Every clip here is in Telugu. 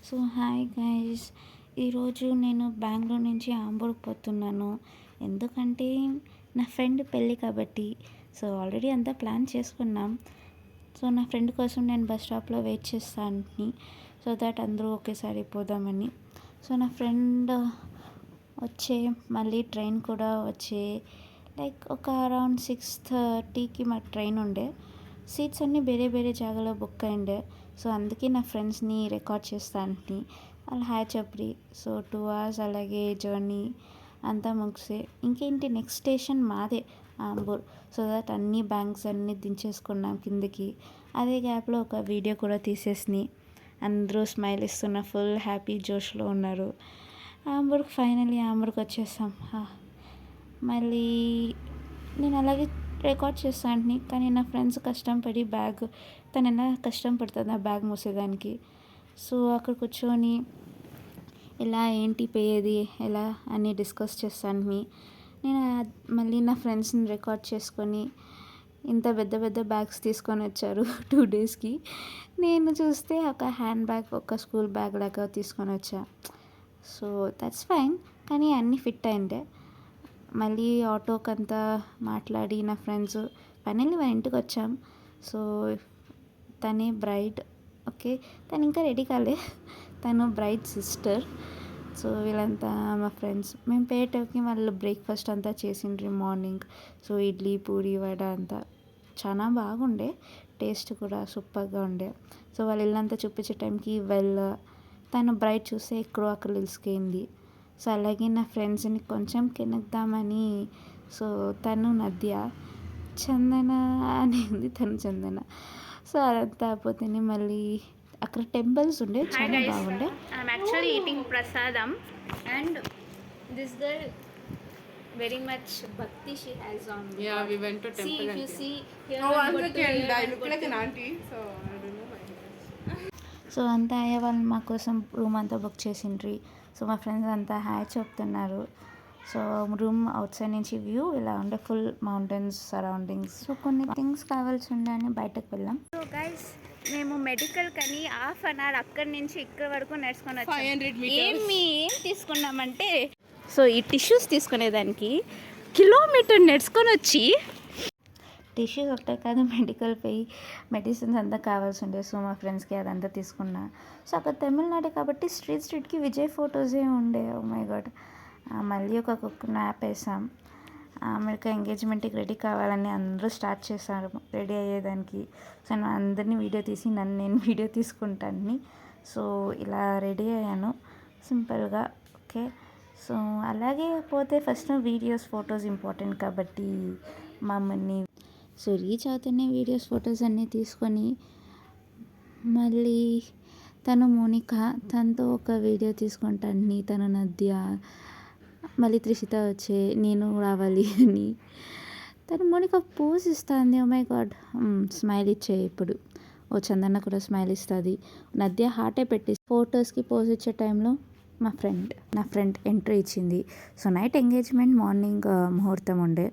సో హాయ్ గైస్, ఈరోజు నేను బెంగళూరు నుంచి ఆంబూర్కి పోతున్నాను. ఎందుకంటే నా ఫ్రెండ్ పెళ్ళి కాబట్టి. సో ఆల్రెడీ అంతా ప్లాన్ చేసుకున్నాం. సో నా ఫ్రెండ్ కోసం నేను బస్ స్టాప్లో వెయిట్ చేస్తాను, సో దట్ అందరూ ఒకేసారి పోదామని. సో నా ఫ్రెండ్ వచ్చే మళ్ళీ ట్రైన్ కూడా వచ్చే లైక్ ఒక అరౌండ్ 6:30కి మా ట్రైన్ ఉండే. సీట్స్ అన్నీ వేరే వేరే జాగాలో బుక్ అయిండే. సో అందుకే నా ఫ్రెండ్స్ని రికార్డ్ చేస్తాను. వాళ్ళు హాయ్ చెప్పి. సో 2 hours అలాగే జర్నీ అంతా ముగిసే ఇంకేంటి నెక్స్ట్ స్టేషన్ మాదే ఆంబూర్. సో దట్ అన్ని బ్యాంక్స్ అన్నీ దించేసుకున్నాం కిందకి. అదే గ్యాప్లో ఒక వీడియో కూడా తీసేసి అందరూ స్మైల్ ఇస్తున్న ఫుల్ హ్యాపీ జోష్లో ఉన్నారు. ఆంబూర్కి వచ్చేసాం. మళ్ళీ నేను అలాగే రికార్డ్ చేస్తాను, కానీ నా ఫ్రెండ్స్ కష్టపడి బ్యాగ్, తను ఎలా కష్టం పడుతుంది ఆ బ్యాగ్ మోసేదానికి. సో అక్కడ కూర్చొని ఎలా ఏంటి పోయేది ఎలా అని డిస్కస్ చేస్తాను. నేను మళ్ళీ నా ఫ్రెండ్స్ని రికార్డ్ చేసుకొని ఇంత పెద్ద పెద్ద బ్యాగ్స్ తీసుకొని వచ్చారు 2 daysకి. నేను చూస్తే ఒక హ్యాండ్ బ్యాగ్, ఒక స్కూల్ బ్యాగ్ లాగా తీసుకొని వచ్చా. సో దట్స్ ఫైన్, కానీ అన్నీ ఫిట్ అయిండే. మళ్ళీ ఆటోకంతా మాట్లాడి నా ఫ్రెండ్స్ ఫైనల్లీ వాళ్ళ ఇంటికి వచ్చాం. సో తనే బ్రైడ్, ఓకే, తను ఇంకా రెడీ కాలే, తను బ్రైడ్ సిస్టర్. సో వీళ్ళంతా మా ఫ్రెండ్స్. మేము పోయేటకి వాళ్ళు బ్రేక్ఫాస్ట్ అంతా చేసిండ్రి మార్నింగ్. సో ఇడ్లీ పూరి వడ అంతా చాలా బాగుండే, టేస్ట్ కూడా సూపర్గా ఉండే. సో వాళ్ళ ఇల్లంతా చూపించే టైంకి తను బ్రైడ్ చూస్తే ఎక్కడో అక్కడ నిలిచిపోయింది. సో అలాగే నా ఫ్రెండ్స్ని కొంచెం కెనుకుదామని. సో తను నద్య, చందన అనేది తను చందన. సో అదంతా పోతేనే మళ్ళీ అక్కడ టెంపుల్స్ ఉండే, చాలా బాగుండే. I'm actually eating prasadam and this girl very much bhakti she has on me. Yeah, we went to temple. See, if you see here Oh, one one bottle, second. here I one look like an auntie, so I don't know my English. So అంతా అయ్యే వాళ్ళు మా కోసం రూమ్ అంతా బుక్ చేసిండ్రి. సో మా ఫ్రెండ్స్ అంతా హాయ్ చెప్తున్నారు. సో రూమ్ అవుట్ సైడ్ నుంచి వ్యూ ఇలా ఉండే, ఫుల్ మౌంటైన్స్ సరౌండింగ్స్. సో కొన్ని థింగ్స్ కావాల్సి ఉండే అని బయటకు వెళ్ళాం. సో గైస్, మేము మెడికల్ కని హాఫ్ అన్ అవర్ అక్కడి నుంచి ఇక్కడ వరకు నడుచుకొని వచ్చాం. 500 meters. ఏం తీసుకున్నామంటే, సో ఈ టిష్యూస్ తీసుకునేదానికి కిలోమీటర్ నడుచుకొని వచ్చి టిష్యూస్ ఒకటే కాదు, మెడికల్ పోయి మెడిసిన్స్ అంతా కావాల్సి ఉండే. సో మా ఫ్రెండ్స్కి అదంతా తీసుకున్నా. సో అక్కడ తమిళనాడు కాబట్టి స్ట్రీట్కి విజయ్ ఫొటోసే ఉండే. Oh my god. మళ్ళీ ఒక మ్యాప్ వేసాం. అమెరికా ఎంగేజ్మెంట్కి రెడీ కావాలని అందరూ స్టార్ట్ చేశారు రెడీ అయ్యేదానికి. సో నేను అందరినీ వీడియో తీసి నేను వీడియో తీసుకుంటాను. సో ఇలా రెడీ అయ్యాను సింపుల్గా. ఓకే, సో అలాగే పోతే ఫస్ట్ వీడియోస్ ఫొటోస్ ఇంపార్టెంట్ కాబట్టి మమ్మల్ని సో రీచ్ అవుతూనే వీడియోస్ ఫొటోస్ అన్నీ తీసుకొని మళ్ళీ తను మోనిక, తనతో ఒక వీడియో తీసుకుంటాను. తను నద్య, మళ్ళీ త్రిషిత వచ్చే నేను రావాలి అని. తను మోనిక పోజ్ ఇస్తుంది. ఓ మై గాడ్, స్మైల్ ఇచ్చే ఇప్పుడు. ఓ చందన కూడా స్మైల్ ఇస్తుంది. నద్య హార్టే పెట్టి ఫొటోస్కి పోజ్ ఇచ్చే టైంలో నా ఫ్రెండ్ ఎంట్రీ ఇచ్చింది. సో నైట్ ఎంగేజ్మెంట్, మార్నింగ్ ముహూర్తం ఉండే.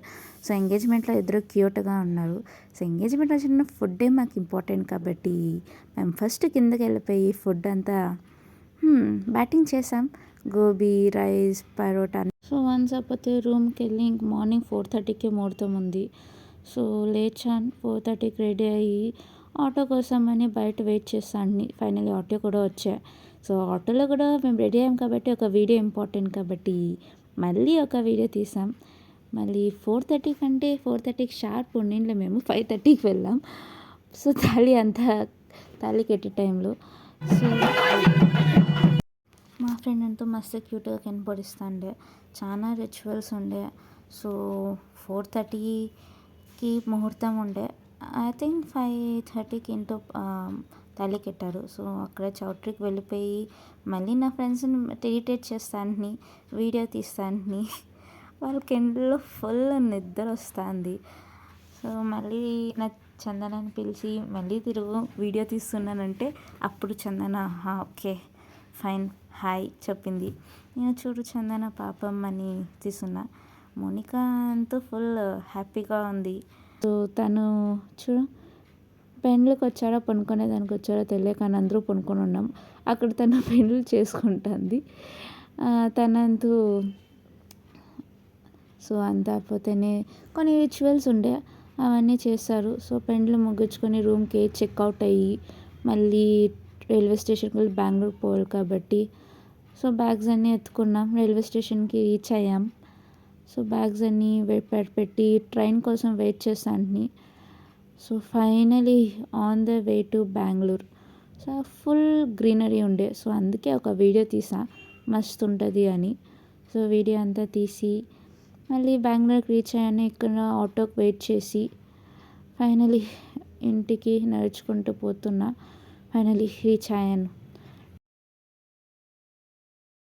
సో ఎంగేజ్మెంట్లో ఇద్దరు క్యూట్గా ఉన్నారు. సో ఎంగేజ్మెంట్ వచ్చిన ఫుడ్డే మాకు ఇంపార్టెంట్ కాబట్టి మేము ఫస్ట్ కిందకి వెళ్ళిపోయి ఫుడ్ అంతా బ్యాటింగ్ చేసాం. Gobi rice, parotta. So once అయిపోతే రూమ్కి వెళ్ళి ఇంక మార్నింగ్ 4:30కి ముహూర్తం ఉంది. సో లేచాను, 4:30కి రెడీ అయ్యి ఆటో కోసం అని బయట వెయిట్ చేస్తాను. ఫైనల్లీ ఆటో కూడా వచ్చా. సో ఆటోలో కూడా మేము రెడీ అయ్యాం కాబట్టి ఒక వీడియో ఇంపార్టెంట్ కాబట్టి మళ్ళీ ఒక వీడియో తీసాం. మళ్ళీ 4:30 కంటే 4:30కి షార్ప్ ఉండిండ్లే, మేము 5:30కి వెళ్ళాం. సో తాళి కట్టే టైంలో సో మా ఫ్రెండ్ ఎంతో మస్తు క్యూట్గా కనపడిస్తుండే. చాలా రిచువల్స్ ఉండే. సో 4:30కి ముహూర్తం ఉండే. ఐ థింక్ 5:30కి ఇంటో తాళి కట్టారు. సో అక్కడ చౌట్రీకి వెళ్ళిపోయి మళ్ళీ నా ఫ్రెండ్స్ని ఇరిటేట్ చేస్తాను, వీడియో తీస్తాను. వాళ్ళకి ఎండలో ఫుల్ నిద్ర వస్తుంది. సో మళ్ళీ నా చందనని పిలిచి మళ్ళీ వీడియో తీస్తున్నానంటే అప్పుడు చందన ఓకే ఫైన్ హాయ్ చెప్పింది. నేను చూడు చందన పాపం అని తీస్తున్నా. మోనిక అంతా ఫుల్ హ్యాపీగా ఉంది. సో తను చూడు పెళ్ళికి వచ్చారో పనుకునేదానికి వచ్చారో తెలియక కానీ అందరూ పనుకొని ఉన్నాం. అక్కడ తను పెళ్ళి చేసుకుంటుంది. తనంతూ సో అంతా అయిపోతేనే కొన్ని రిచువల్స్ ఉండే అవన్నీ చేస్తారు. సో పెండ్లు ముగించుకొని రూమ్కి చెక్అవుట్ అయ్యి మళ్ళీ రైల్వే స్టేషన్కి వెళ్ళి బెంగళూరు పోవాలి కాబట్టి సో బ్యాగ్స్ అన్నీ ఎత్తుకున్నాం. రైల్వే స్టేషన్కి రీచ్ అయ్యాం. సో బ్యాగ్స్ అన్నీ పెట్టి ట్రైన్ కోసం వెయిట్ చేస్తాను. So finally on the way to Bengaluru. So full greenery ఉండే. సో అందుకే ఒక వీడియో తీసా మస్తు ఉంటుంది అని. సో వీడియో అంతా తీసి మళ్ళీ బెంగళూరుకి రీచ్ అయ్యాను. ఇక్కడ ఆటోకి వెయిట్ చేసి ఫైనలీ ఇంటికి నడుచుకుంటూ పోతున్నా. ఫైనలీ రీచ్ అయ్యాను.